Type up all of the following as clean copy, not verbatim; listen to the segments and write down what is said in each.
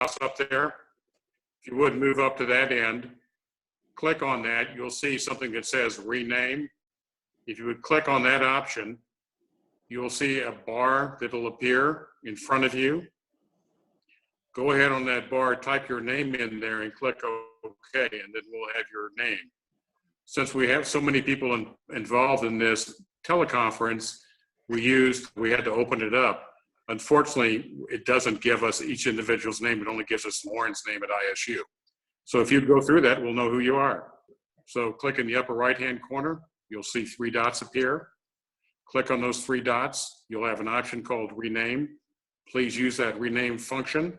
up there. If you would move up to that end, click on that, you'll see something that says rename. If you would click on that option, you'll see a bar that'll appear in front of you. Go ahead on that bar, type your name in there and click OK, and then we'll have your name. Since we have so many people involved in this teleconference, we had to open it up. Unfortunately, it doesn't give us each individual's name. It only gives us Lauren's name at ISU. So if you go through that, we'll know who you are. So click in the upper right-hand corner. You'll see 3 dots appear. Click on those 3 dots. You'll have an option called rename. Please use that rename function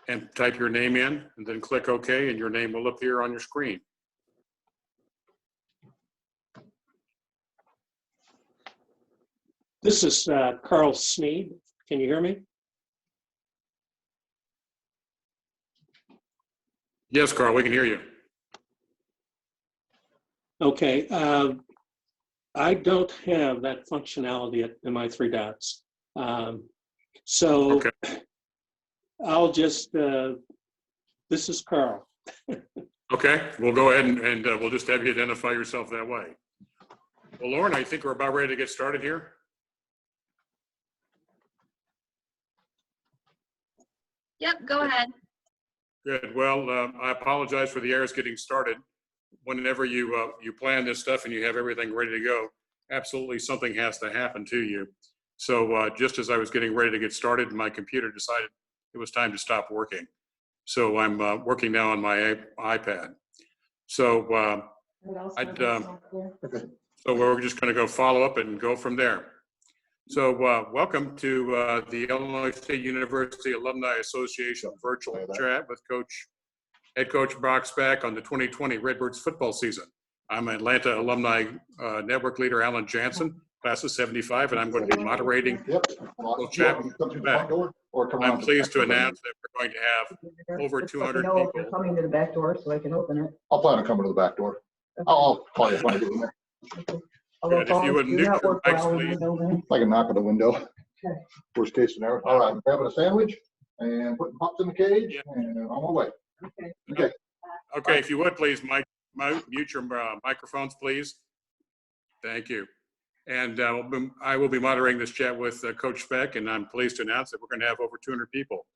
and type your name in, and then click OK, and your name will appear on your screen. This is Carl Sneed. Can you hear me? Yes, Carl, we can hear you. Okay. I don't have that functionality in my 3 dots. So okay. I'll just, this is Carl. Okay, we'll go ahead and we'll just have you identify yourself that way. Well, Lauren, I think we're about ready to get started here. Yep, go ahead. Good. Well, I apologize for the errors getting started. Whenever you plan this stuff and you have everything ready to go, absolutely something has to happen to you. So just as I was getting ready to get started, my computer decided it was time to stop working. So I'm working now on my iPad. So so we're just going to go follow up and go from there. So welcome to the Illinois State University Alumni Association virtual chat with head coach Brock Spack on the 2020 Redbirds football season. I'm Atlanta Alumni Network leader Alan Janssen, class of 75, and I'm going to be moderating virtual chat with Spack. I'm pleased to announce that we're going to have over 200 people. You're coming to the back door so I can open it. I'll plan on coming to the back door. I'll call you when I get in there. Good. If you would mute your mics, please. I can knock on the window. Okay. Worst case scenario. All right, I'm grabbing a sandwich and putting pups in the cage, and on my way. Okay. Okay. Okay, if you would please, mute your microphones, please. Thank you. And I will be moderating this chat with Coach Spack, and I'm pleased to announce that we're going to have over 200 people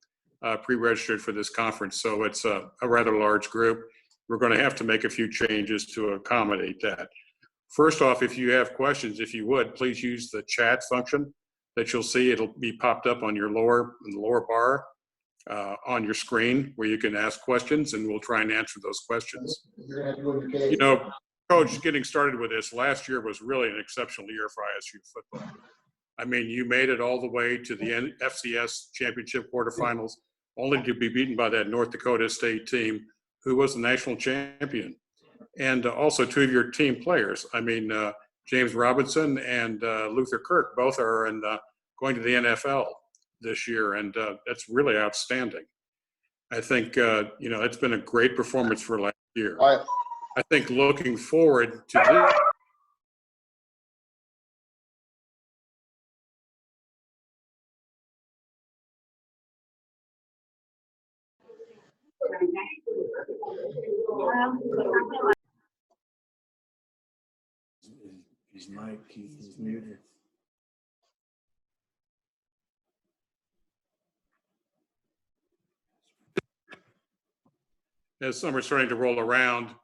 pre-registered for this conference. So it's a rather large group. We're going to have to make a few changes to accommodate that. First off, if you have questions, if you would, please use the chat function that you'll see. It'll be popped up on your lower bar on your screen where you can ask questions, and we'll try and answer those questions. You know, Coach, getting started with this, last year was really an exceptional year for ISU football. I mean, you made it all the way to the FCS championship quarterfinals, only to be beaten by that North Dakota State team, who was the national champion. And also 2 of your team players. I mean, James Robinson and Luther Kirk both are going to the NFL this year, and that's really outstanding. I think, you know, it's been a great performance for last year. I think looking forward to this. His mic, he's muted. As summer's starting to roll around,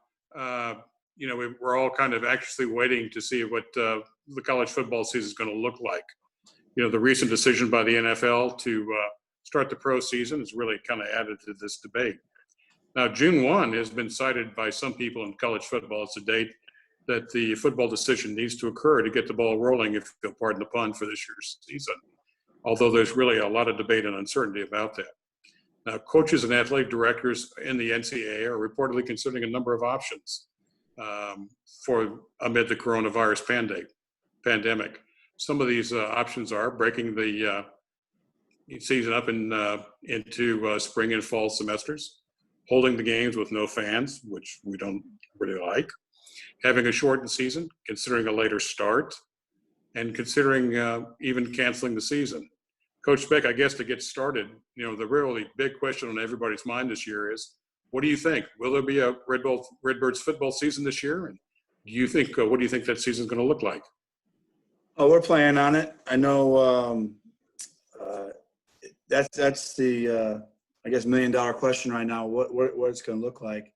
you know, we're all kind of anxiously waiting to see what the college football season is going to look like. You know, the recent decision by the NFL to start the pro season has really kind of added to this debate. Now, June 1 has been cited by some people in college football as a date that the football decision needs to occur to get the ball rolling, if you'll pardon the pun, for this year's season, although there's really a lot of debate and uncertainty about that. Now, coaches and athletic directors in the NCAA are reportedly considering a number of options for amid the coronavirus pandemic. Some of these options are breaking the season up into spring and fall semesters, holding the games with no fans, which we don't really like, having a shortened season, considering a later start, and considering even canceling the season. Coach Speck, I guess to get started, the really big question on everybody's mind this year is, what do you think? Will there be a Redbirds football season this year? And do you think, what do you think that season's going to look like? Oh, we're planning on it. I know that's the I guess $1 million question right now. What it's going to look like?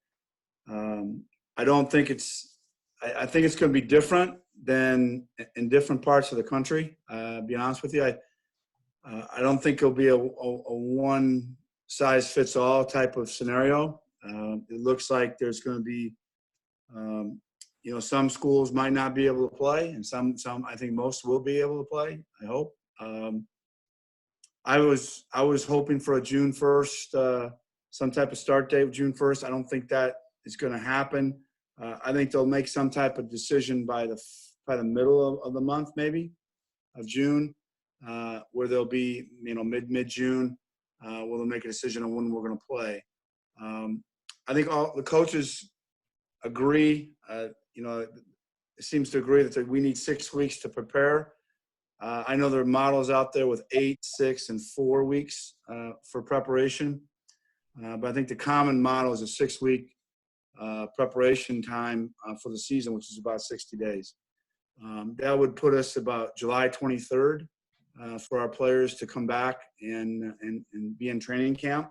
I don't think it's. I think it's going to be different than in different parts of the country. Be honest with you, I don't think it'll be a one size fits all type of scenario. It looks like there's going to be, some schools might not be able to play, and some I think most will be able to play. I hope. I was hoping for a June 1st, some type of start date of June 1st. I don't think that is going to happen. I think they'll make some type of decision by the middle of the month, maybe of June, where they'll be, mid June, where they'll make a decision on when we're going to play. I think all the coaches agree. It seems to agree that we need 6 weeks to prepare. I know there are models out there with 8, 6, and 4 weeks for preparation, but I think the common model is a 6-week preparation time for the season, which is about 60 days. That would put us about July 23rd for our players to come back and be in training camp.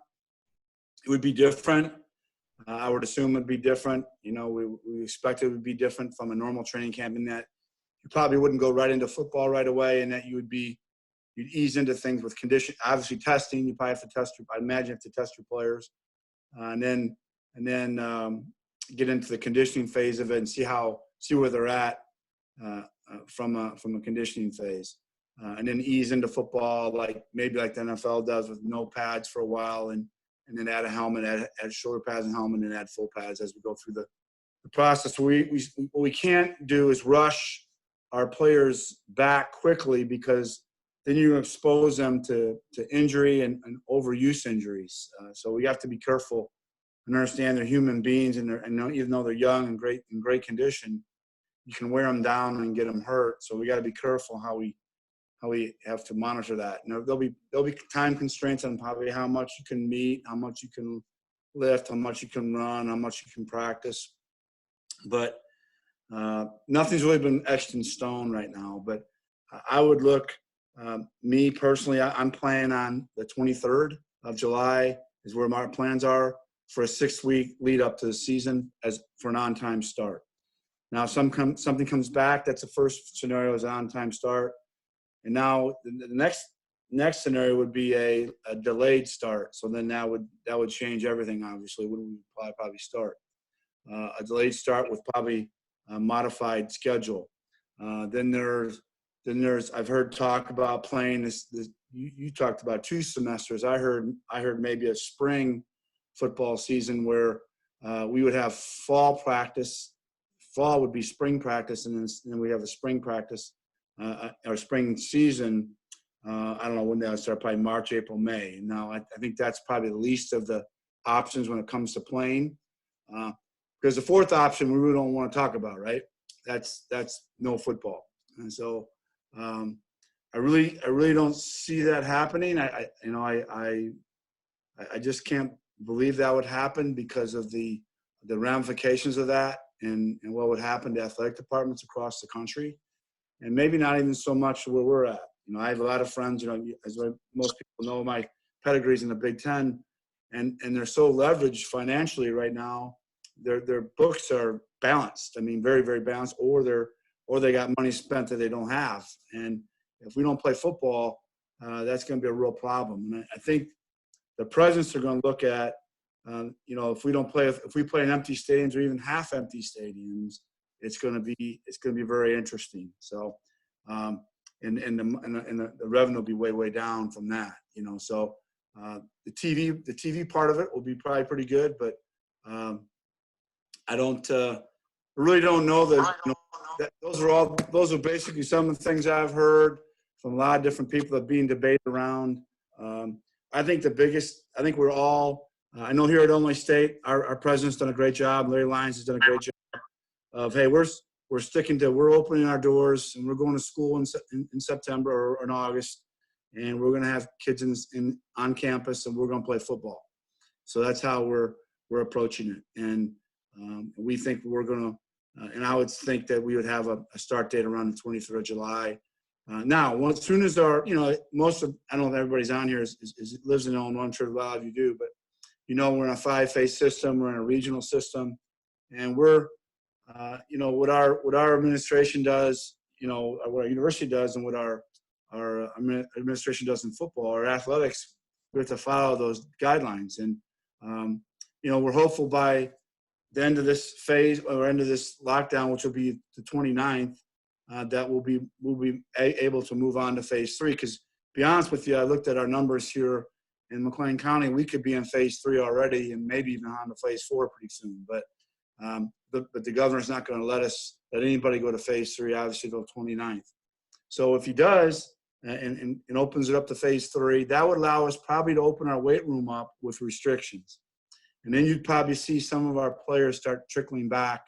It would be different. I would assume it would be different. We expect it would be different from a normal training camp in that you probably wouldn't go right into football right away, and that you'd ease into things with condition, obviously testing. You probably have to test I imagine you have to test your players, and then get into the conditioning phase of it and see where they're at from a conditioning phase, and then ease into football maybe like the NFL does with no pads for a while, and then add a helmet, add shoulder pads and helmet, and add full pads as we go through the process. What we can't do is rush our players back quickly, because then you expose them to injury and overuse injuries. So we have to be careful and understand they're human beings, and even though they're young and in great condition, you can wear them down and get them hurt. So we got to be careful how we have to monitor that. There'll be time constraints on probably how much you can meet, how much you can lift, how much you can run, how much you can practice. But nothing's really been etched in stone right now. But I would look, me personally, I'm planning on the 23rd of July is where my plans are for a 6-week lead up to the season for an on-time start. Now, if something comes back, that's the first scenario is an on-time start. And now the next scenario would be a delayed start. So then that would change everything, obviously, when we probably start. A delayed start with probably a modified schedule. Then there's I've heard talk about playing this you talked about 2 semesters. I heard maybe a spring football season where we would have fall practice. Fall would be spring practice, and then we have a spring practice. Our spring season, I don't know when they'll start, probably March, April, May. Now, I think that's probably the least of the options when it comes to playing. Because the fourth option we really don't want to talk about, right? That's no football. And so I really don't see that happening. I just can't believe that would happen because of the ramifications of that and what would happen to athletic departments across the country. And maybe not even so much where we're at. I have a lot of friends, as most people know, my pedigree's in the Big Ten, and they're so leveraged financially right now. Their books are balanced. Very, very balanced, or they got money spent that they don't have. And if we don't play football, that's going to be a real problem. And I think the presidents are going to look at, if we play in empty stadiums or even half empty stadiums, it's going to be very interesting. So, and the revenue will be way down from that. So the TV part of it will be probably pretty good, but I really don't know that those are basically some of the things I've heard from a lot of different people that are being debated around. I think we're all, I know here at Illinois State, our president's done a great job. Larry Lyons has done a great job of, hey, we're opening our doors and we're going to school in September or in August. and we're going to have kids on campus, and we're going to play football. So that's how we're approaching it. And we think we're going to, and I would think that we would have a start date around the 23rd of July. Now, as soon as I don't know if everybody's on here lives in Illinois. I'm sure a lot of you do, but we're in a 5-phase system. We're in a regional system, and we're, what our administration does, what our university does, and what our administration does in football or athletics, we have to follow those guidelines. And we're hopeful by the end of this phase or end of this lockdown, which will be the 29th, that we'll be able to move on to phase 3. Because, to be honest with you, I looked at our numbers here in McLean County. We could be in phase 3 already, and maybe even on to phase 4 pretty soon. But the governor's not going to let anybody go to phase 3, obviously, till 29th. So if he does and opens it up to phase 3, that would allow us probably to open our weight room up with restrictions. And then you'd probably see some of our players start trickling back,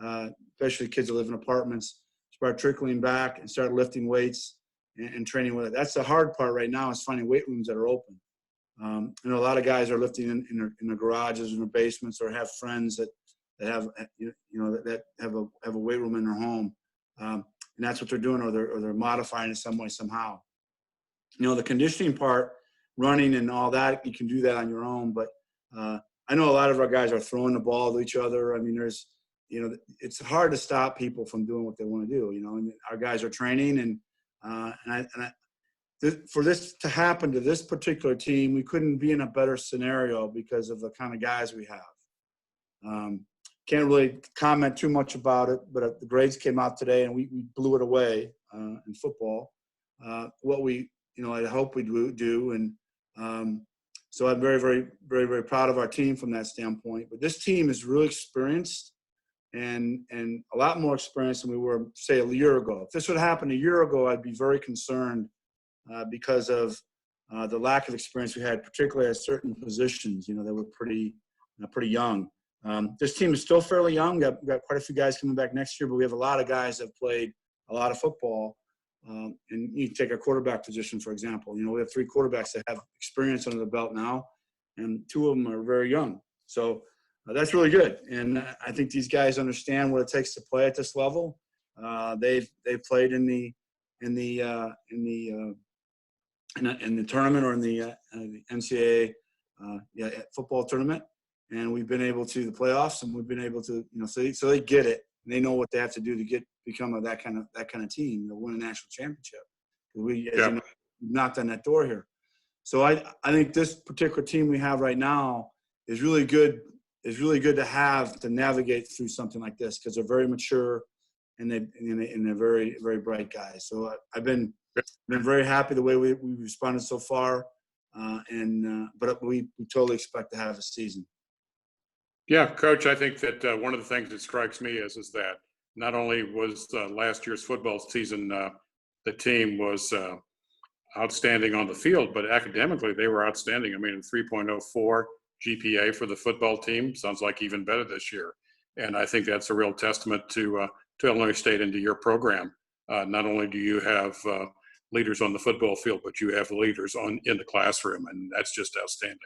especially kids that live in apartments, start trickling back and start lifting weights and training with it. That's the hard part right now, is finding weight rooms that are open. A lot of guys are lifting in their garages, in their basements, or have friends that have a weight room in their home, and that's what they're doing, or they're modifying it some way somehow. The conditioning part, running and all that, you can do that on your own. But I know a lot of our guys are throwing the ball to each other. I mean, it's hard to stop people from doing what they want to do. And our guys are training, and for this to happen to this particular team, we couldn't be in a better scenario because of the kind of guys we have. Can't really comment too much about it, but the grades came out today, and we blew it away in football. What I hope we do, and so I'm very, very, very, very proud of our team from that standpoint. But this team is really experienced, and a lot more experienced than we were, say, a year ago. If this would happen a year ago, I'd be very concerned because of the lack of experience we had, particularly at certain positions. That were pretty young. This team is still fairly young. We've got quite a few guys coming back next year, but we have a lot of guys that have played a lot of football. And you take a quarterback position, for example. We have 3 quarterbacks that have experience under the belt now, and 2 of them are very young. So that's really good. And I think these guys understand what it takes to play at this level. They've played in the tournament, or in the NCAA football tournament, and we've been able to the playoffs, and we've been able to so they get it, and they know what they have to do to become that kind of team to win a national championship. We knocked on that door here. So I think this particular team we have right now is really good. Is really good to have to navigate through something like this, because they're very mature and they're very, very bright guys. So I've been very happy the way we've responded so far, but we totally expect to have a season. Yeah, Coach, I think that one of the things that strikes me is that not only was last year's football season, the team was outstanding on the field, but academically they were outstanding. I mean, 3.04 GPA for the football team sounds like even better this year. And I think that's a real testament to Illinois State and to your program. Not only do you have leaders on the football field, but you have leaders in the classroom, and that's just outstanding.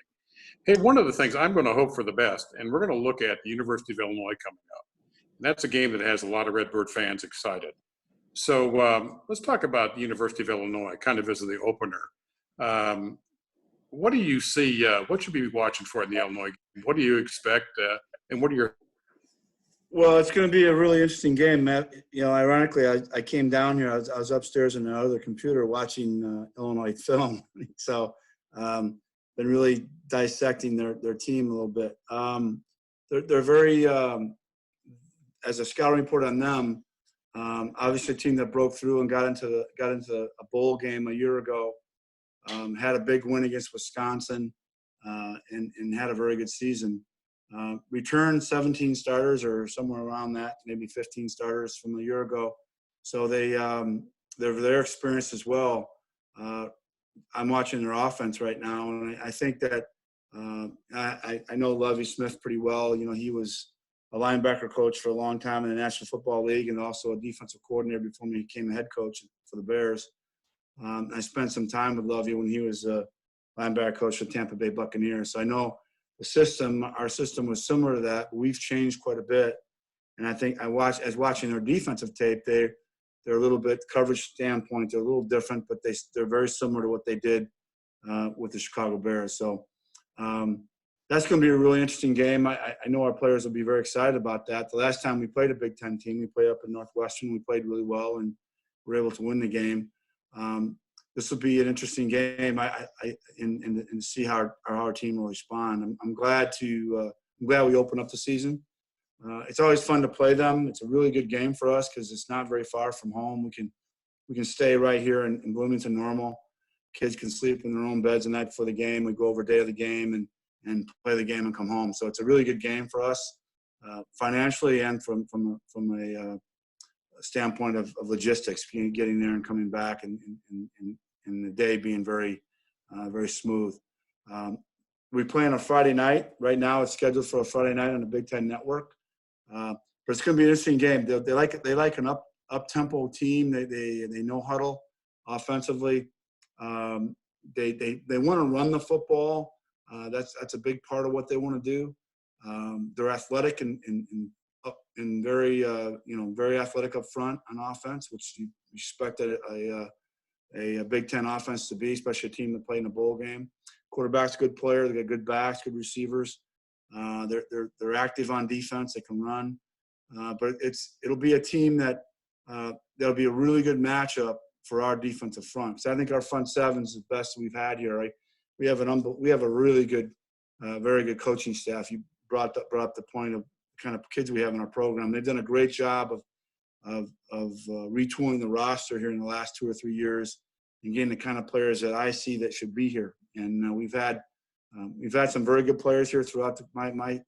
Hey, one of the things, I'm going to hope for the best, and we're going to look at the University of Illinois coming up. And that's a game that has a lot of Redbird fans excited. So let's talk about the University of Illinois, kind of as the opener. What do you see? What should we be watching for in the Illinois game? What do you expect? And what are your? Well, it's going to be a really interesting game, Matt. Ironically, I came down here. I was upstairs in another computer watching Illinois film. So been really dissecting their team a little bit. They're very, as a scouting report on them, obviously a team that broke through and got into a bowl game a year ago. Had a big win against Wisconsin, and had a very good season. Returned 17 starters, or somewhere around that, maybe 15 starters from a year ago. So they're experienced as well. I'm watching their offense right now, and I think that I know Lovie Smith pretty well. He was a linebacker coach for a long time in the National Football League, and also a defensive coordinator before he became a head coach for the Bears. I spent some time with Lovey when he was a linebacker coach for Tampa Bay Buccaneers. So I know our system was similar to that. But we've changed quite a bit. And I think watching their defensive tape, they're a little bit coverage standpoint. They're a little different, but they're very similar to what they did with the Chicago Bears. So that's going to be a really interesting game. I know our players will be very excited about that. The last time we played a Big Ten team, we played up in Northwestern. We played really well and were able to win the game. This will be an interesting game. And see how our team will respond. I'm glad we open up the season. It's always fun to play them. It's a really good game for us because it's not very far from home. We can stay right here in Bloomington Normal. Kids can sleep in their own beds the night before the game. We go over day of the game and play the game and come home. So it's a really good game for us financially and from a standpoint of logistics, getting there and coming back and the day being very, very smooth. We play on a Friday night. Right now it's scheduled for a Friday night on the Big Ten Network. But it's going to be an interesting game. They like an up-tempo team. They know huddle offensively. They want to run the football. That's a big part of what they want to do. They're athletic and very very athletic up front on offense, which you expect a Big Ten offense to be, especially a team that played in a bowl game. Quarterback's a good player. They got good backs, good receivers. They're active on defense. They can run, but it'll be a team that'll be a really good matchup for our defensive front. Because I think our front seven is the best we've had here. Right? We have a really good, very good coaching staff. You brought up the point of the kind of kids we have in our program. They've done a great job of retooling the roster here in the last 2 or 3 years and getting the kind of players that I see that should be here. And we've had some very good players here throughout my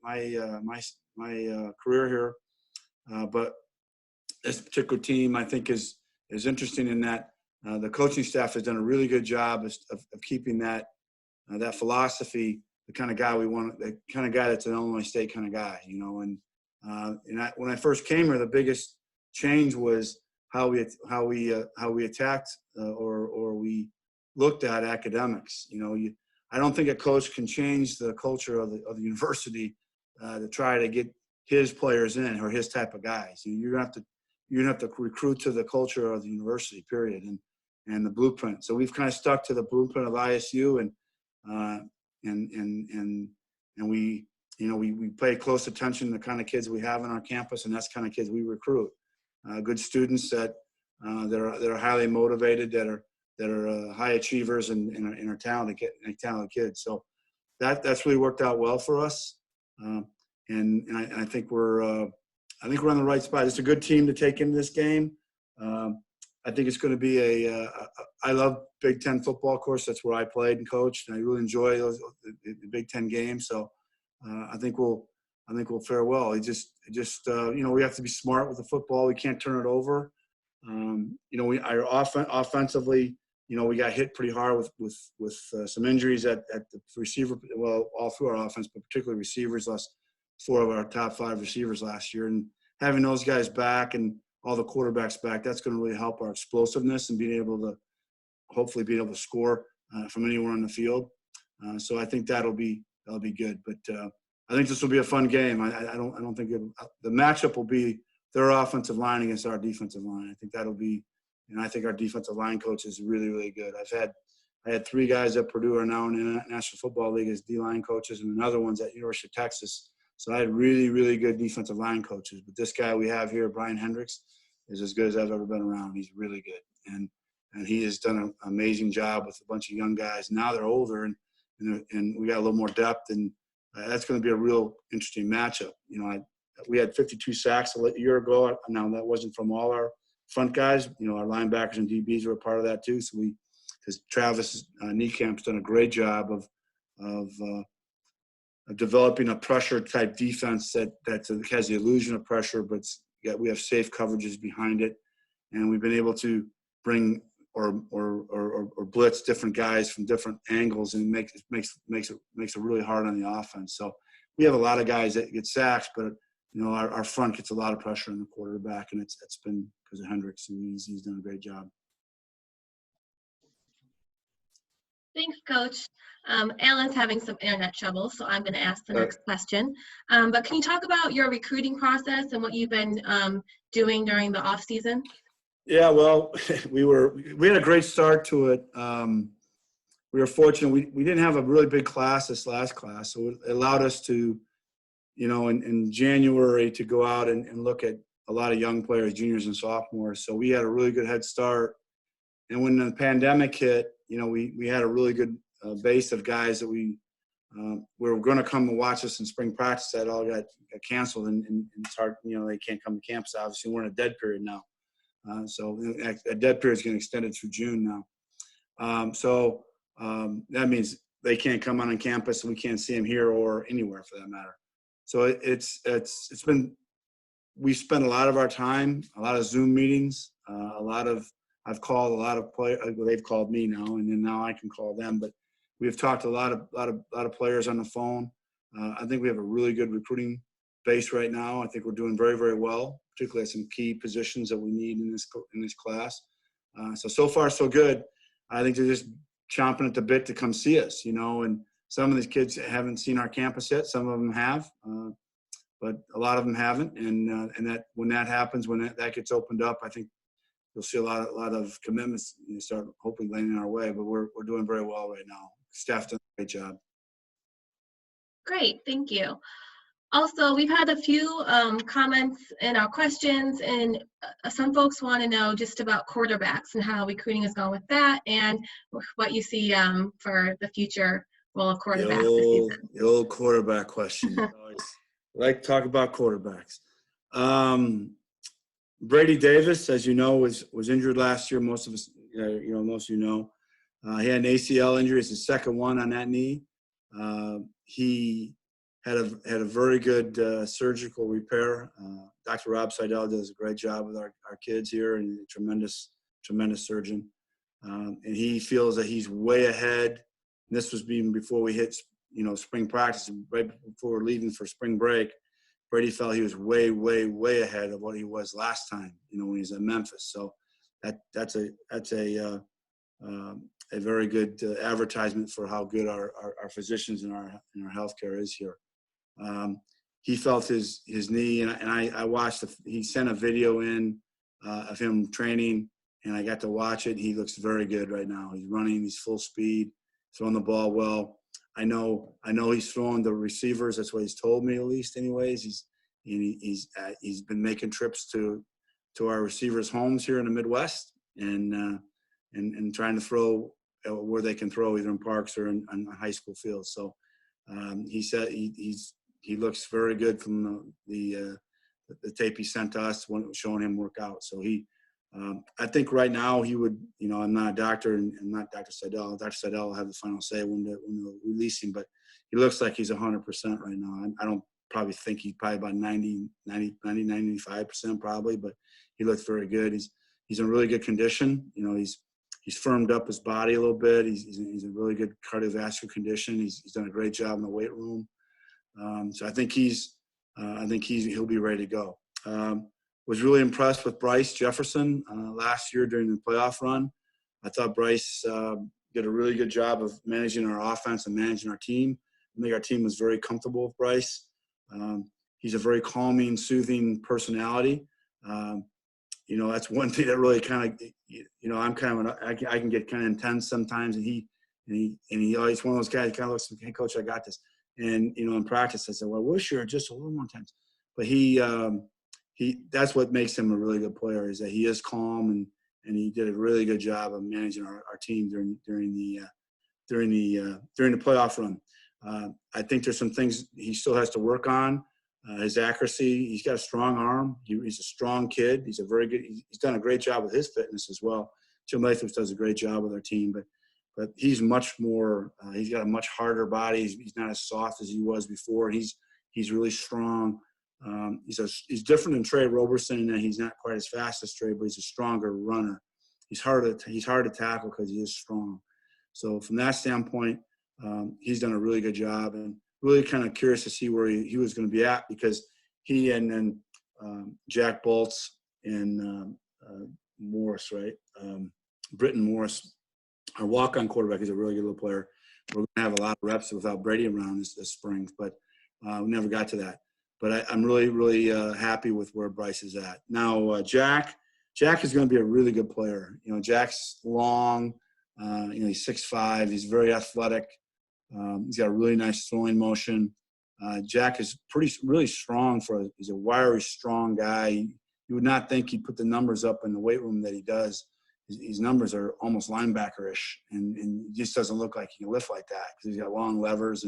career here, but this particular team I think is interesting in that the coaching staff has done a really good job of keeping that philosophy, the kind of guy we want, the kind of guy that's an Illinois State kind of guy, And when I first came here, the biggest change was how we attacked or we looked at academics. I don't think a coach can change the culture of the university to try to get his players in or his type of guys. You're gonna have to recruit to the culture of the university, period, and the blueprint. So we've kind of stuck to the blueprint of ISU, and we pay close attention to the kind of kids we have on our campus, and that's the kind of kids we recruit. Good students that are highly motivated, that are high achievers and are talented kids. So that's really worked out well for us, and I think we're on the right spot. It's a good team to take into this game. I think it's going to be I love Big Ten football. Of course, that's where I played and coached, and I really enjoy the Big Ten games. So I think we'll fare well. We have to be smart with the football. We can't turn it over. Offensively, we got hit pretty hard with some injuries at the receiver. Well, all through our offense, but particularly receivers. Lost 4 of our top 5 receivers last year, and having those guys back and all the quarterbacks back, that's going to really help our explosiveness and hopefully be able to score from anywhere on the field. So I think that'll be good. But I think this will be a fun game. I don't think the matchup will be their offensive line against our defensive line. I think that'll be, and I think our defensive line coach is really, really good. I had 3 guys at Purdue are now in the National Football League as D-line coaches, and another one's at University of Texas. So I had really, really good defensive line coaches. But this guy we have here, Brian Hendricks, is as good as I've ever been around. He's really good, and he has done an amazing job with a bunch of young guys. Now they're older, and we got a little more depth, and that's going to be a real interesting matchup. We had 52 sacks a year ago. Now that wasn't from all our front guys. Our linebackers and DBs were a part of that too. So because Travis Niecamp's done a great job of developing a pressure type defense that has the illusion of pressure, but we have safe coverages behind it, and we've been able to bring or blitz different guys from different angles, and makes it really hard on the offense. So we have a lot of guys that get sacks, but our front gets a lot of pressure on the quarterback, and it's been because of Hendricks, and he's done a great job. Thanks, Coach. Alan's having some internet trouble, so I'm going to ask the next question. But can you talk about your recruiting process and what you've been doing during the off season? Yeah, well, we had a great start to it. We were fortunate. We didn't have a really big class this last class, so it allowed us to, in January to go out and look at a lot of young players, juniors and sophomores. So we had a really good head start. And when the pandemic hit, we had a really good base of guys that we were going to come and watch us in spring practice. That all got canceled, and it's hard. They can't come to campus. Obviously, we're in a dead period now. So a dead period is getting extended through June now. So that means they can't come on campus, and we can't see them here or anywhere for that matter. So we spent a lot of our time, a lot of Zoom meetings, I've called a lot of players. Well, they've called me now, and then now I can call them. But we've talked to a lot of players on the phone. I think we have a really good recruiting base right now. I think we're doing very, very well, particularly at some key positions that we need in this class. So far so good. I think they're just chomping at the bit to come see us, And some of these kids haven't seen our campus yet. Some of them have, but a lot of them haven't. And that when that happens, when that gets opened up, I think you'll see a lot of commitments start hopefully landing our way. But we're doing very well right now. Staff done a great job. Great, thank you. Also, we've had a few comments in our questions, and some folks want to know just about quarterbacks and how recruiting has gone with that, and what you see for the future role of quarterbacks this season. The old quarterback question. I like to talk about quarterbacks. Brady Davis, as you know, was injured last year. Most of us, he had an ACL injury. It's his second one on that knee. He had a very good surgical repair. Dr. Rob Seidel does a great job with our kids here, and a tremendous surgeon. And he feels that he's way ahead. And this was even before we hit, spring practice, right before we're leaving for spring break. Brady felt he was way, way, way ahead of what he was last time, when he was at Memphis. So that's a very good advertisement for how good our physicians and our healthcare is here. He felt his knee, and I watched. He sent a video in of him training, and I got to watch it. He looks very good right now. He's running. He's full speed, throwing the ball well. I know he's throwing the receivers. That's what he's told me, at least, anyways. He's been making trips to our receivers' homes here in the Midwest, and trying to throw where they can throw, either in parks or on high school fields. So he said he looks very good from the tape he sent to us, showing him work out. So I think right now he would, I'm not a doctor, and I'm not Dr. Seidel. Dr. Seidel will have the final say when they release him, but he looks like he's 100% right now. I don't probably think he's probably about 95% probably, but he looks very good. He's in really good condition. He's firmed up his body a little bit. He's in really good cardiovascular condition. He's done a great job in the weight room. So I think he'll be ready to go. Was really impressed with Brice Jefferson last year during the playoff run. I thought Brice did a really good job of managing our offense and managing our team. I think our team was very comfortable with Brice. He's a very calming, soothing personality. That's one thing that really kind of, I can get kind of intense sometimes, and he always one of those guys kind of looks, hey, Coach, I got this. And in practice, I said, well, I wish you were just a little more intense. But that's what makes him a really good player, is that he is calm, and he did a really good job of managing our team during the playoff run. I think there's some things he still has to work on. His accuracy. He's got a strong arm. He's a strong kid. He's done a great job with his fitness as well. Jim Latham does a great job with our team, but he's much more. He's got a much harder body. He's not as soft as he was before. He's really strong. He's different than Trey Roberson in that he's not quite as fast as Trey, but he's a stronger runner. He's hard to tackle because he is strong. So from that standpoint, he's done a really good job, and really kind of curious to see where he was going to be at, because he and then Jack Bolts and Morris, right? Britton Morris our walk-on quarterback is a really good little player. We're going to have a lot of reps without Brady around this spring, but we never got to that. But I'm really, really happy with where Brice is at. Now, Jack is going to be a really good player. Jack's long. He's 6'5". He's very athletic. He's got a really nice throwing motion. Jack is really strong he's a wiry, strong guy. You would not think he'd put the numbers up in the weight room that he does. His numbers are almost linebacker-ish, and he just doesn't look like he can lift like that because he's got long levers,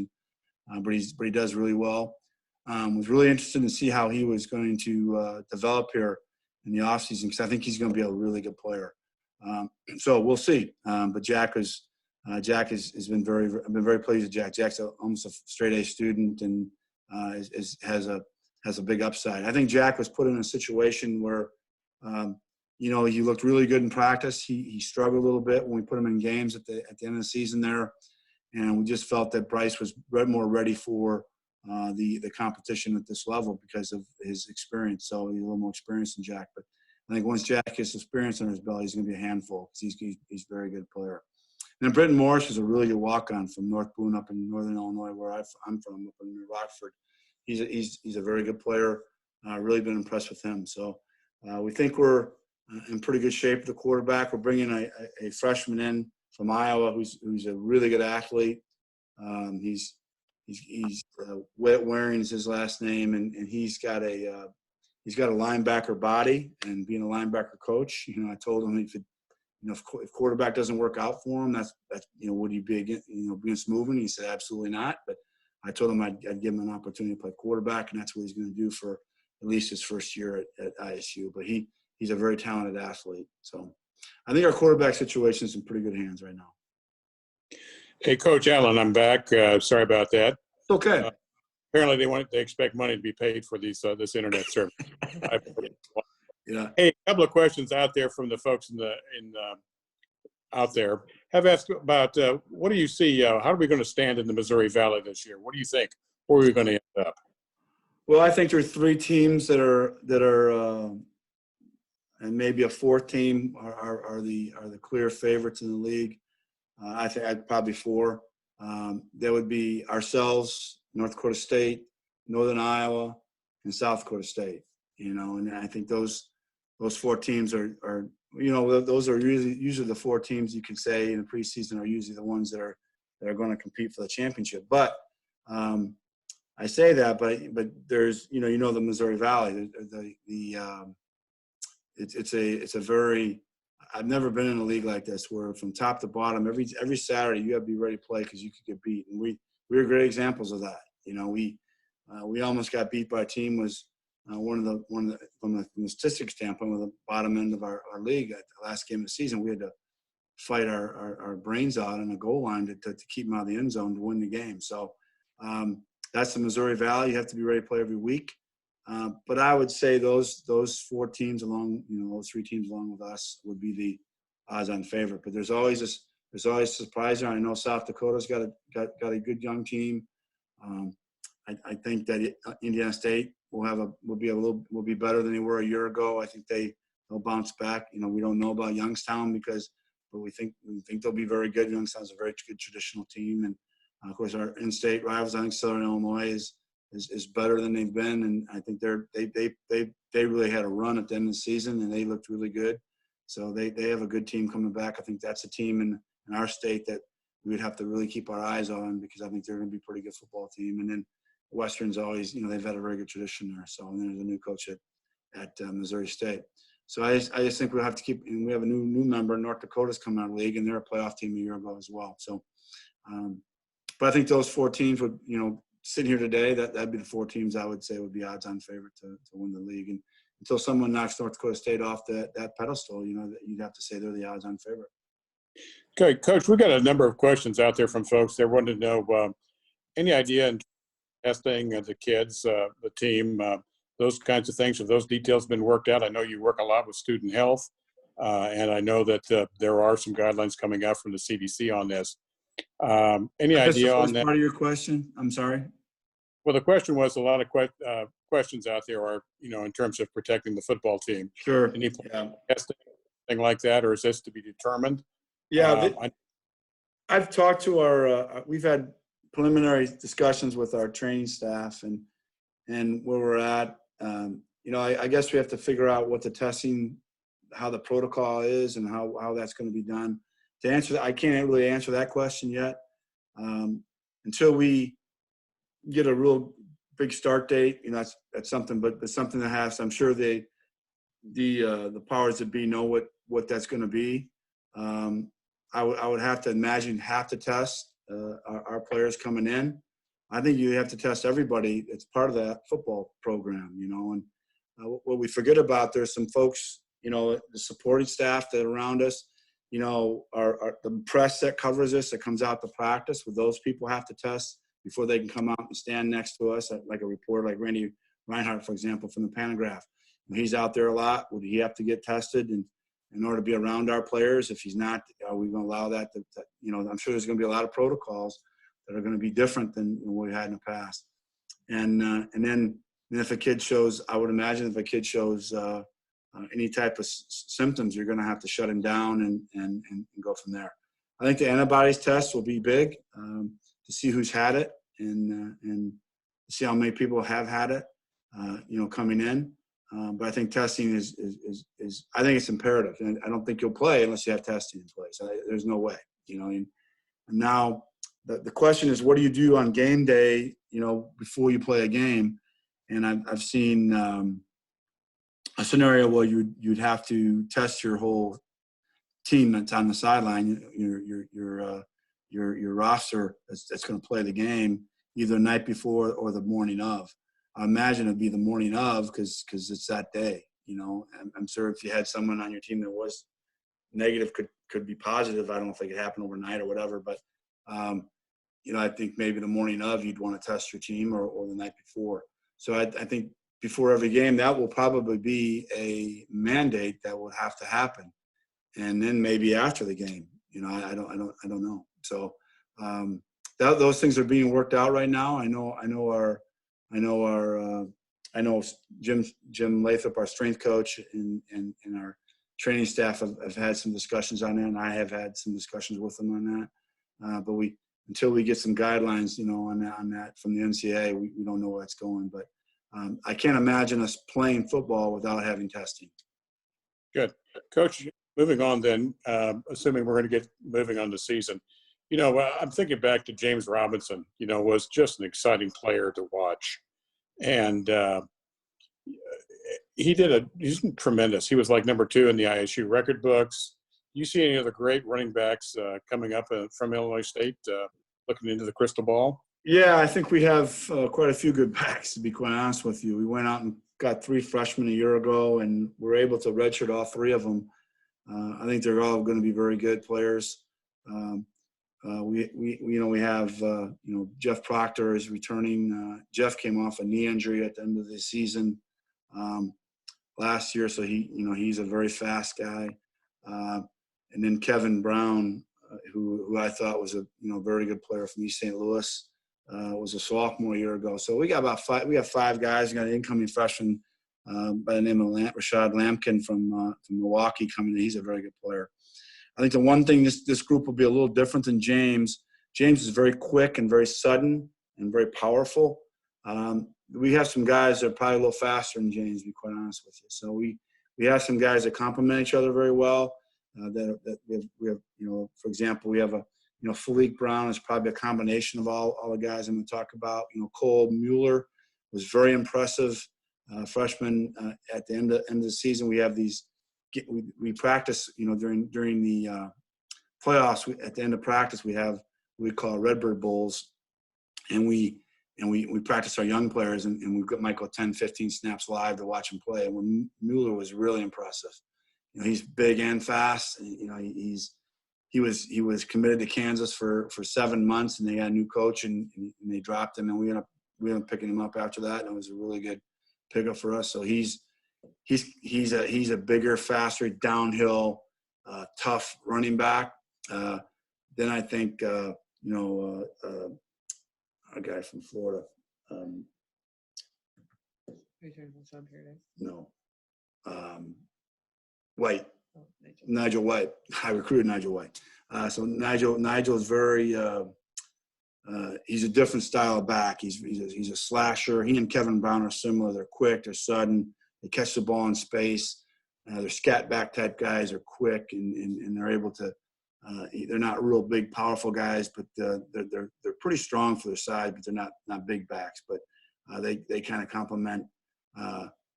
but he does really well. Was really interested to see how he was going to develop here in the offseason because I think he's going to be a really good player. So we'll see. But Jack has been I've been very pleased with Jack. Jack's almost a straight A student and has a big upside. I think Jack was put in a situation where he looked really good in practice. He struggled a little bit when we put him in games at the end of the season there, and we just felt that Brice was more ready for the competition at this level because of his experience. So he's a little more experienced than Jack. But I think once Jack gets experience under his belt, he's going to be a handful because he's a very good player. And then Britton Morris was a really good walk-on from North Boone up in northern Illinois, where I'm from, up in Rockford. He's a very good player. Really been impressed with him. So we think we're in pretty good shape with the quarterback. We're bringing a freshman in from Iowa who's a really good athlete. He's Waring is his last name, and he's got a linebacker body. And being a linebacker coach, I told him if quarterback doesn't work out for him, that's would he be against moving? He said absolutely not. But I told him I'd give him an opportunity to play quarterback, and that's what he's going to do for at least his first year at ISU. But he's a very talented athlete. So I think our quarterback situation is in pretty good hands right now. Hey, Coach Allen, I'm back. Sorry about that. It's okay. Apparently, they expect money to be paid for this internet service. Yeah. Hey, a couple of questions out there from the folks out there have asked about what do you see? How are we going to stand in the Missouri Valley this year? What do you think? Where are we going to end up? Well, I think there are three teams that are and maybe a fourth team are the clear favorites in the league. I think I'd probably four. There would be ourselves, North Dakota State, Northern Iowa, and South Dakota State. And I think those four teams are those are usually the four teams you can say in the preseason are usually the ones that are going to compete for the championship. But I say that, but there's the Missouri Valley. It's a very I've never been in a league like this where from top to bottom every Saturday you have to be ready to play because you could get beat, and we were great examples of that. We almost got beat by a team was one of the from the statistics standpoint, with the bottom end of our league at the last game of the season. We had to fight our brains out on the goal line to keep them out of the end zone to win the game. So that's the Missouri Valley. You have to be ready to play every week. But I would say those four teams those three teams along with us would be the odds-on favorite. But there's always a surprise there. I know South Dakota's got a good young team. I think that Indiana State will be better than they were a year ago. I think they'll bounce back. We don't know about Youngstown but we think they'll be very good. Youngstown's a very good traditional team, and of course our in-state rivals. I think Southern Illinois is better than they've been, and I think they really had a run at the end of the season, and they looked really good. So they have a good team coming back. I think that's a team in our state that we would have to really keep our eyes on because I think they're going to be a pretty good football team. And then Western's always, they've had a very good tradition there. So and there's a new coach at Missouri State. So I just think we'll have to keep. And we have a new member. North Dakota's coming out of the league, and they're a playoff team a year ago as well. So, but I think those four teams would, sitting here today, that'd be the four teams I would say would be odds-on favorite to win the league. And until someone knocks North Dakota State off that pedestal, you'd have to say they're the odds-on favorite. Okay, Coach, we got a number of questions out there from folks. They wanted to know any idea in testing the kids, the team, those kinds of things. Have those details been worked out? I know you work a lot with student health, and I know that there are some guidelines coming out from the CDC on this. Any idea on that? Part of your question? I'm sorry. Well, the question was a lot of questions out there are, in terms of protecting the football team. Sure. Any testing, anything like that, or is this to be determined? Yeah, I've talked to we've had preliminary discussions with our training staff and where we're at. I guess we have to figure out what the testing, how the protocol is and how that's going to be done. To answer that, I can't really answer that question yet. Until we get a real big start date, that's something, but something that has, I'm sure the powers that be know what that's going to be. I would have to imagine have to test our players coming in. I think you have to test everybody. It's part of that football program, and what we forget about, there's some folks, the supporting staff that are around us, the press that covers us, that comes out to practice, with those people have to test before they can come out and stand next to us, like a reporter like Randy Reinhardt, for example, from the Panagraph. He's out there a lot. Would he have to get tested in order to be around our players? If he's not, are we going to allow that? I'm sure there's going to be a lot of protocols that are going to be different than what we had in the past. And then if a kid shows, I would imagine if a kid shows any type of symptoms, you're going to have to shut him down and go from there. I think the antibodies test will be big to see who's had it and see how many people have had it, coming in. But I think testing is I think it's imperative, and I don't think you'll play unless you have testing in place. There's no way, And now the question is, what do you do on game day, before you play a game? And I've seen a scenario where you'd have to test your whole team that's on the sideline, your roster that's going to play the game, either the night before or the morning of. I imagine it'd be the morning of because it's that day. I'm sure if you had someone on your team that was negative, could be positive. I don't know if it could happen overnight or whatever, but I think maybe the morning of you'd want to test your team or the night before. So I think before every game, that will probably be a mandate that will have to happen, and then maybe after the game. I don't know. So those things are being worked out right now. I know Jim Lathrop, our strength coach, and our training staff have had some discussions on that, and I have had some discussions with them on that. But until we get some guidelines, on that from the NCAA, we don't know where it's going. But I can't imagine us playing football without having testing. Good. Coach, moving on then, assuming we're going to get moving on the season, I'm thinking back to James Robinson, was just an exciting player to watch. And he's tremendous. He was like number 2 in the ISU record books. You see any other great running backs coming up from Illinois State looking into the crystal ball? Yeah, I think we have quite a few good backs, to be quite honest with you. We went out and got 3 freshmen a year ago, and we're able to redshirt all 3 of them. I think they're all going to be very good players. We have Jeff Proctor is returning. Jeff came off a knee injury at the end of the season last year, so he's a very fast guy. And then Kevin Brown, who I thought was a very good player from East St. Louis, was a sophomore a year ago. So we got about 5. We have 5 guys. We got an incoming freshman by the name of Rashad Lampkin from Milwaukee coming in. He's a very good player. I think the one thing this group will be a little different than James. James is very quick and very sudden and very powerful. We have some guys that are probably a little faster than James, to be quite honest with you. So we have some guys that complement each other very well. That we have, for example, we have Philippe Brown is probably a combination of all the guys I'm going to talk about. Nicole Muller was very impressive freshman at the end of the season. We have these. We practice, during the playoffs. At the end of practice, we have what we call Redbird Bowls, and we practice our young players, and we might go 10, 15 snaps live to watch them play. And when Mueller was really impressive. He's big and fast. He was committed to Kansas for 7 months, and they got a new coach, and they dropped him, and we ended up picking him up after that, and it was a really good pickup for us. So he's a bigger, faster, downhill, tough running back. Then I think a guy from Florida. White. Nigel White. I recruited Nigel White. So Nigel is very he's a different style of back. He's a slasher. He and Kevin Brown are similar. They're quick. They're sudden. They catch the ball in space. They're scat back type guys. Are quick and they're able to. They're not real big, powerful guys, but they're pretty strong for their size. But they're not big backs. But they kind of complement.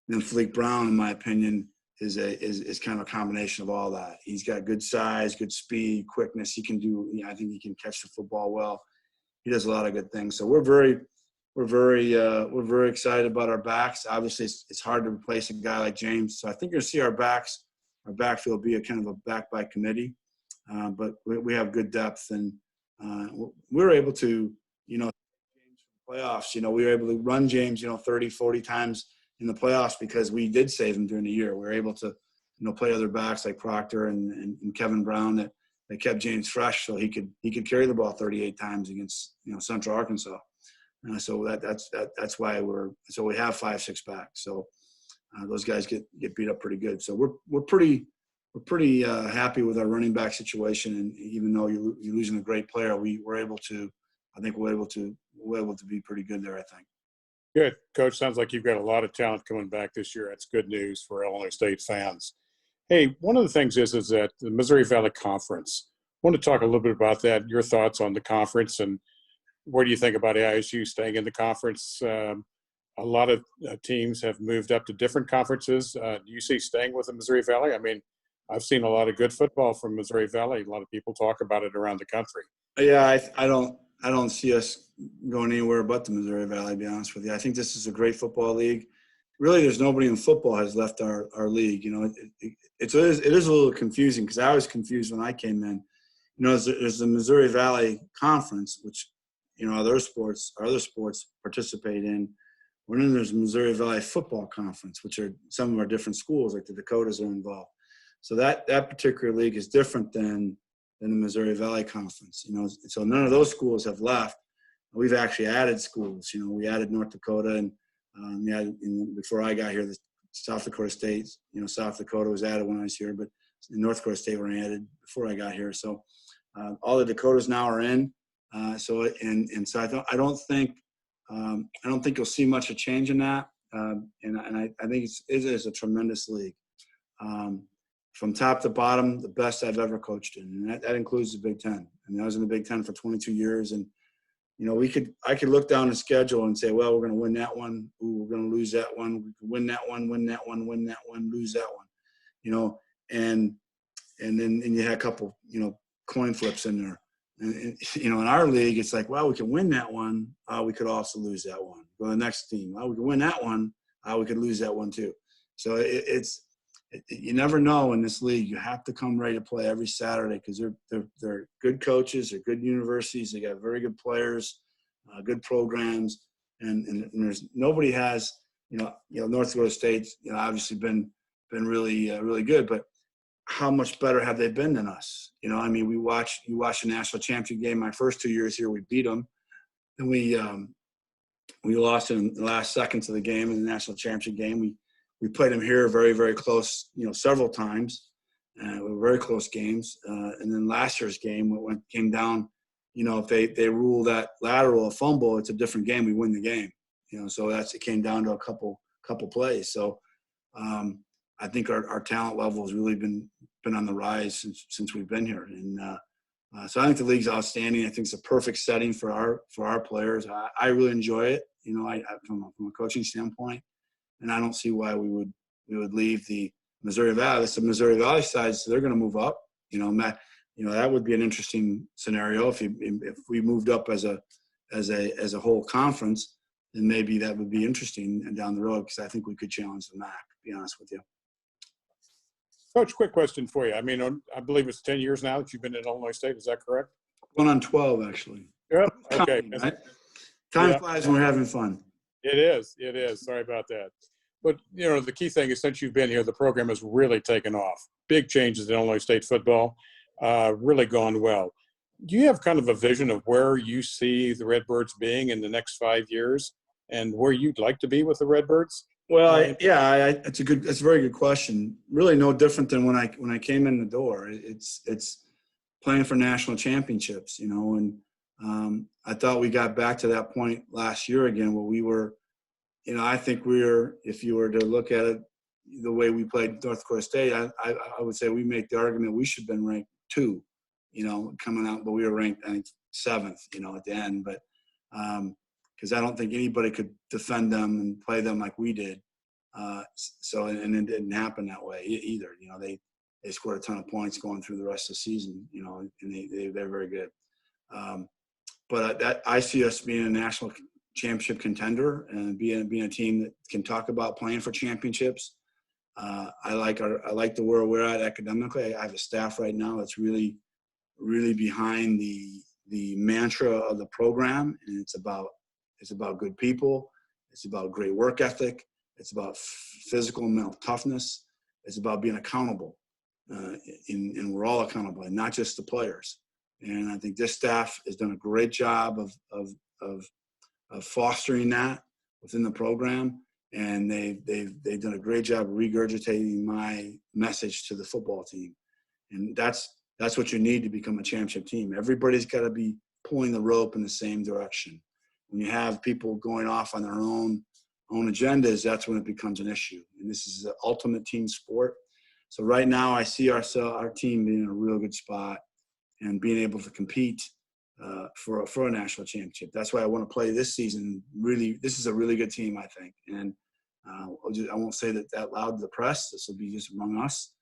Then Fleek Brown, in my opinion, is kind of a combination of all that. He's got good size, good speed, quickness. He can do. I think he can catch the football well. He does a lot of good things. So we're very excited about our backs. Obviously, it's hard to replace a guy like James. So I think you're gonna see our backfield be a kind of a back by committee. But we have good depth, and we're able to, playoffs. We were able to run James, 30, 40 times in the playoffs because we did save him during the year. We were able to, play other backs like Proctor and Kevin Brown that kept James fresh, so he could carry the ball 38 times against Central Arkansas. So that's why we have 5-6 backs. So those guys get beat up pretty good. So we're pretty happy with our running back situation. And even though you're losing a great player, we're able to be pretty good there, I think. Good. Coach, sounds like you've got a lot of talent coming back this year. That's good news for Illinois State fans. Hey, one of the things is that the Missouri Valley Conference, I want to talk a little bit about that, your thoughts on the conference, and what do you think about AISU staying in the conference? A lot of teams have moved up to different conferences. Do you see staying with the Missouri Valley? I mean, I've seen a lot of good football from Missouri Valley. A lot of people talk about it around the country. Yeah, I don't see us going anywhere but the Missouri Valley, to be honest with you. I think this is a great football league. Really, there's nobody in football has left our league. It is a little confusing because I was confused when I came in. There's the Missouri Valley Conference, which other sports participate in. And then there's Missouri Valley Football Conference, which are some of our different schools, like the Dakotas are involved. So that particular league is different than the Missouri Valley Conference. So none of those schools have left. We've actually added schools. We added North Dakota, and before I got here, the South Dakota State. South Dakota was added when I was here, but North Dakota State were added before I got here. So all the Dakotas now are in. So I don't think you'll see much of change in that. And I think it is a tremendous league. From top to bottom, the best I've ever coached in, and that includes the Big Ten. I mean, I was in the Big Ten for 22 years, and I could look down the schedule and say, well, we're going to win that one. Ooh, we're going to lose that one. We can win that one, win that one, win that one, lose that one. And then you had a couple, coin flips in there. And in our league, it's like, well, we can win that one. We could also lose that one. Go to the next team. Well, we can win that one. We could lose that one too. So you never know in this league. You have to come ready to play every Saturday because they're good coaches, they're good universities, they got very good players, good programs, and there's nobody has North Dakota State's obviously been really good, but how much better have they been than us? I mean, you watch the national championship game. My first 2 years here, we beat them, and we lost in the last seconds of the game in the national championship game. We played them here very, very close, several times. Were very close games. And then last year's game, came down, if they rule that lateral a fumble, it's a different game. We win the game. So it came down to a couple plays. So I think our talent level has really been on the rise since we've been here. And so I think the league's outstanding. I think it's a perfect setting for our players. I really enjoy it. From a coaching standpoint. And I don't see why we would leave the Missouri Valley. It's the Missouri Valley side, so they're going to move up. That would be an interesting scenario if we moved up as a whole conference. Then maybe that would be interesting down the road because I think we could challenge the MAC. To be honest with you, Coach, quick question for you. I mean, I believe it's 10 years now that you've been at Illinois State. Is that correct? Going on 12 actually. Yep. Okay. Time flies when we're having fun. It is. Sorry about that. But, the key thing is since you've been here, the program has really taken off. Big changes in Illinois State football, really gone well. Do you have kind of a vision of where you see the Redbirds being in the next 5 years and where you'd like to be with the Redbirds? Well, it's a very good question. Really no different than when I came in the door. It's playing for national championships, you know, and I thought we got back to that point last year again where we were, you know, I think if you were to look at it the way we played North Dakota State, I would say we make the argument we should have been ranked 2, you know, coming out, but we were ranked, I think, 7th, you know, at the end. But because I don't think anybody could defend them and play them like we did. And it didn't happen that way either. You know, they scored a ton of points going through the rest of the season, you know, and they're very good. But I see us being a national championship contender and being a team that can talk about playing for championships. I like the where we're at academically. I have a staff right now that's really, really behind the mantra of the program, and it's about good people. It's about great work ethic. It's about physical and mental toughness. It's about being accountable, and we're all accountable, and not just the players. And I think this staff has done a great job of fostering that within the program, and they've done a great job of regurgitating my message to the football team. And that's what you need to become a championship team. Everybody's got to be pulling the rope in the same direction. When you have people going off on their own agendas, that's when it becomes an issue. And this is the ultimate team sport. So right now I see our team being in a real good spot and being able to compete for a national championship. That's why I want to play this season. Really, this is a really good team, I think. And I won't say that loud to the press. This will be just among us.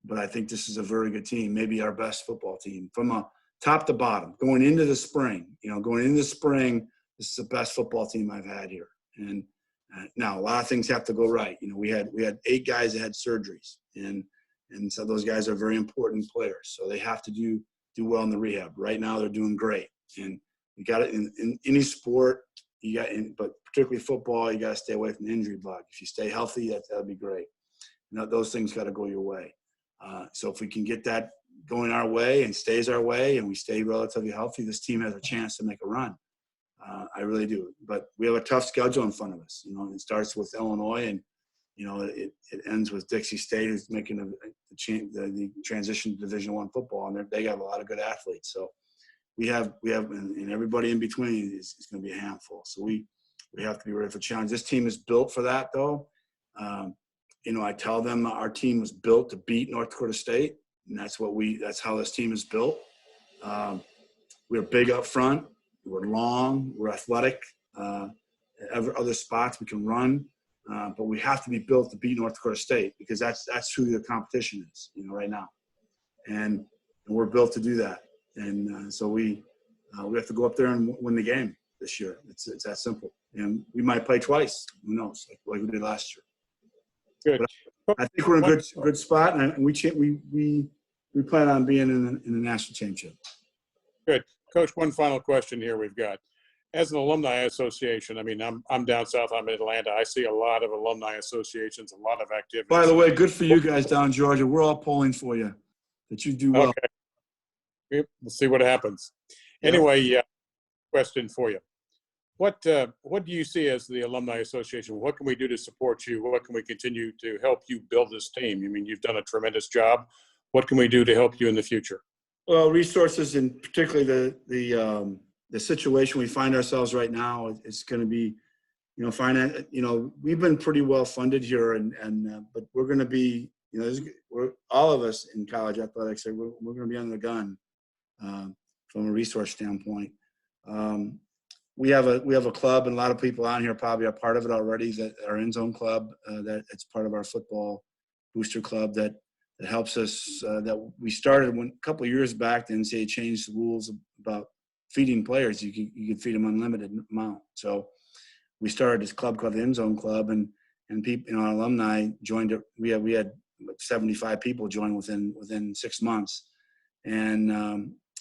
But I think this is a very good team, maybe our best football team from a top to bottom. Going into the spring, this is the best football team I've had here. And now a lot of things have to go right. You know, we had 8 guys that had surgeries, and so those guys are very important players. So they have to do well in the rehab. Right now they're doing great. And you got it in any sport, but particularly football, you got to stay away from the injury bug. If you stay healthy, that'll be great. Those things got to go your way. So if we can get that going our way and stays our way and we stay relatively healthy, this team has a chance to make a run. I really do. But we have a tough schedule in front of us. You know, it starts with Illinois, and you know it ends with Dixie State, who's making the transition to Division I football, and they got a lot of good athletes. So we have and everybody in between is going to be a handful. So we have to be ready for challenge. This team is built for that, though. You know, I tell them our team was built to beat North Dakota State, and that's how this team is built. We're big up front. We're long. We're athletic. Other spots we can run, but we have to be built to beat North Dakota State because that's who the competition is, you know, right now, and we're built to do that. And so we have to go up there and win the game this year. It's that simple. And we might play twice. Who knows? Like we did last year. Good. But I think we're in a good spot, and we plan on being in the national championship. Good. Coach, one final question here we've got. As an alumni association, I mean, I'm down south, I'm in Atlanta. I see a lot of alumni associations, a lot of activities. By the way, good for you guys down in Georgia. We're all pulling for you that you do well. Okay. We'll see what happens. Yeah. Anyway, question for you. What do you see as the Alumni Association? What can we do to support you? What can we continue to help you build this team? I mean, you've done a tremendous job. What can we do to help you in the future? Well, resources, and particularly the situation we find ourselves right now is going to be, you know, finance. You know, we've been pretty well funded here, but we're going to be, you know, we're all of us in college athletics. We're going to be under the gun from a resource standpoint. We have a club, and a lot of people on here probably are part of it already. That our End Zone Club, that it's part of our football booster club that helps us. That we started a couple of years back. The NCAA changed the rules about feeding players. You could feed them unlimited amount. So we started this club called the End Zone Club, and people, you know, our alumni joined it. We had 75 people join within 6 months, and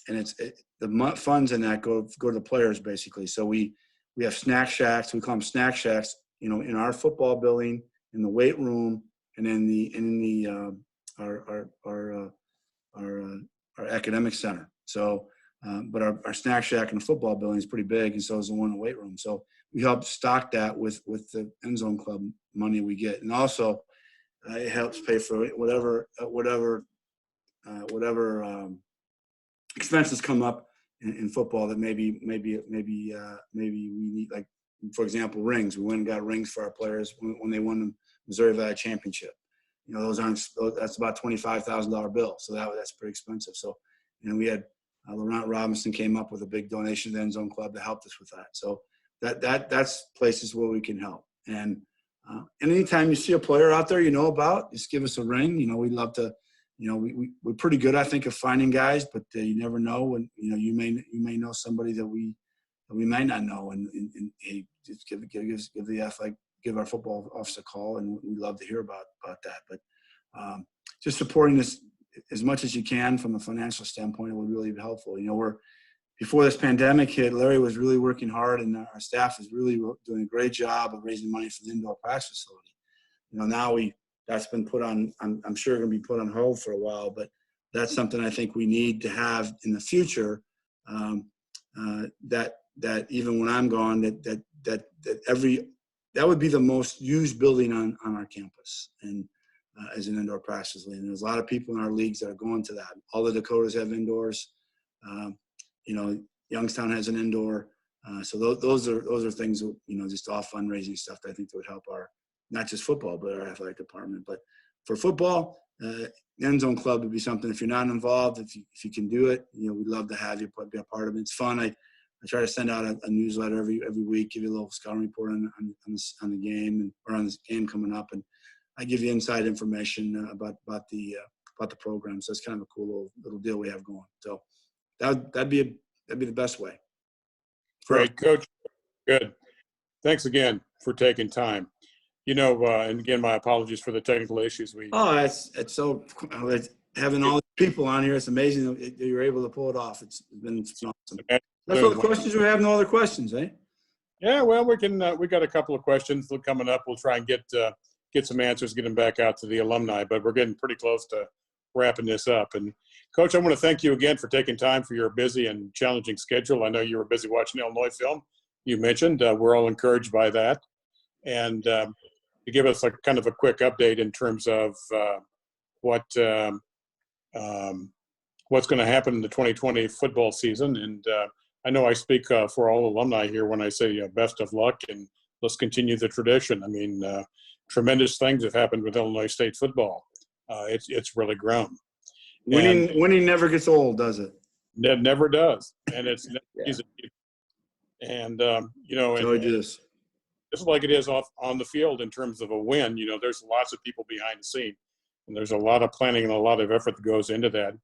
the funds in that go to the players basically. So we have snack shacks. We call them snack shacks. You know, in our football building, in the weight room, and in our academic center. So, but our snack shack in the football building is pretty big, and so is the one in the weight room. So we help stock that with the End Zone Club money we get, and also it helps pay for whatever expenses come up in football that maybe we need, like, for example, rings. We went and got rings for our players when they won the Missouri Valley Championship. You know, that's about $25,000 bill. So that's pretty expensive. So, you know, we had Laurent Robinson came up with a big donation to the End Zone Club to help us with that. So that's places where we can help. And anytime you see a player out there you know about, just give us a ring. You know, we'd love to. You know, we're pretty good, I think, of finding guys, but you never know. And you know, you may know somebody that we might not know, and hey, just give our football office a call, and we'd love to hear about that. But just supporting this as much as you can from a financial standpoint, it would really be helpful. You know, before this pandemic hit, Larry was really working hard, and our staff is really doing a great job of raising money for the indoor practice facility. You know, now that's been put on, I'm sure going to be put on hold for a while, but that's something I think we need to have in the future. That even when I'm gone, that would be the most used building on our campus, and as an indoor practice league. And there's a lot of people in our leagues that are going to that. All the Dakotas have indoors. You know, Youngstown has an indoor. So those are things that, you know, just all fundraising stuff that I think that would help not just football, but our athletic department. But for football, the End Zone Club would be something. If you're not involved, if you can do it, you know, we'd love to have you be a part of it. It's fun. I try to send out a newsletter every week, give you a little scouting report on the game or on this game coming up, and I give you inside information about the program. So it's kind of a cool little deal we have going. So that'd be the best way. Great, Coach. Good. Thanks again for taking time. You know, and again, my apologies for the technical issues. It's so having all the people on here. It's amazing that you're able to pull it off. It's been awesome. That's all the questions we have. No other questions, eh? Yeah, well, we got a couple of questions coming up. We'll try and get some answers, get them back out to the alumni, but we're getting pretty close to wrapping this up. And Coach, I want to thank you again for taking time for your busy and challenging schedule. I know you were busy watching Illinois film. You mentioned we're all encouraged by that. And to give us kind of a quick update in terms of what's going to happen in the 2020 football season. And I know I speak for all alumni here when I say best of luck, and let's continue the tradition. I mean, tremendous things have happened with Illinois State football. It's really grown. Winning never gets old, does it? It never does, and it's never easy. And you know, just like it is on the field in terms of a win, you know, there's lots of people behind the scene, and there's a lot of planning and a lot of effort that goes into that.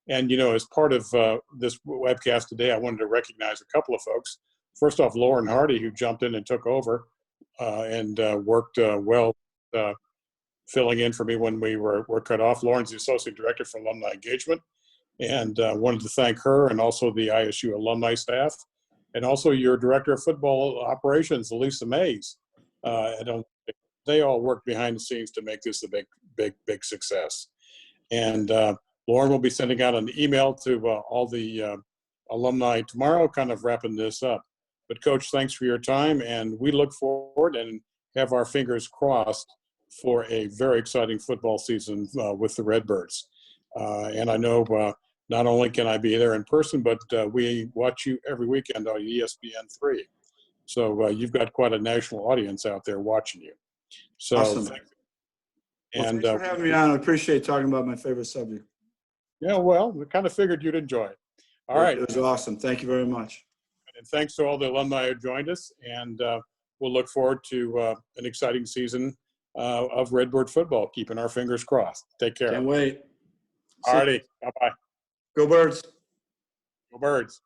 And, you know, as part of this webcast today, I wanted to recognize a couple of folks. First off, Lauren Hardy, who jumped in and took over and worked well filling in for me when we were cut off. Lauren's the Associate Director for Alumni Engagement, and wanted to thank her and also the ISU alumni staff, and also your Director of Football Operations, Elisa Mays. They all work behind the scenes to make this a big success. And Lauren will be sending out an email to all the alumni tomorrow, kind of wrapping this up. But Coach, thanks for your time, and we look forward and have our fingers crossed for a very exciting football season with the Redbirds. And I know not only can I be there in person, but we watch you every weekend on ESPN3. So you've got quite a national audience out there watching you. So, awesome. Thanks for having me on. I appreciate talking about my favorite subject. Yeah, well, we kind of figured you'd enjoy it. All right. It was awesome. Thank you very much. And thanks to all the alumni who joined us. And we'll look forward to an exciting season of Redbird football. Keeping our fingers crossed. Take care. Can't wait. All righty. Bye-bye. Go Birds. Go Birds.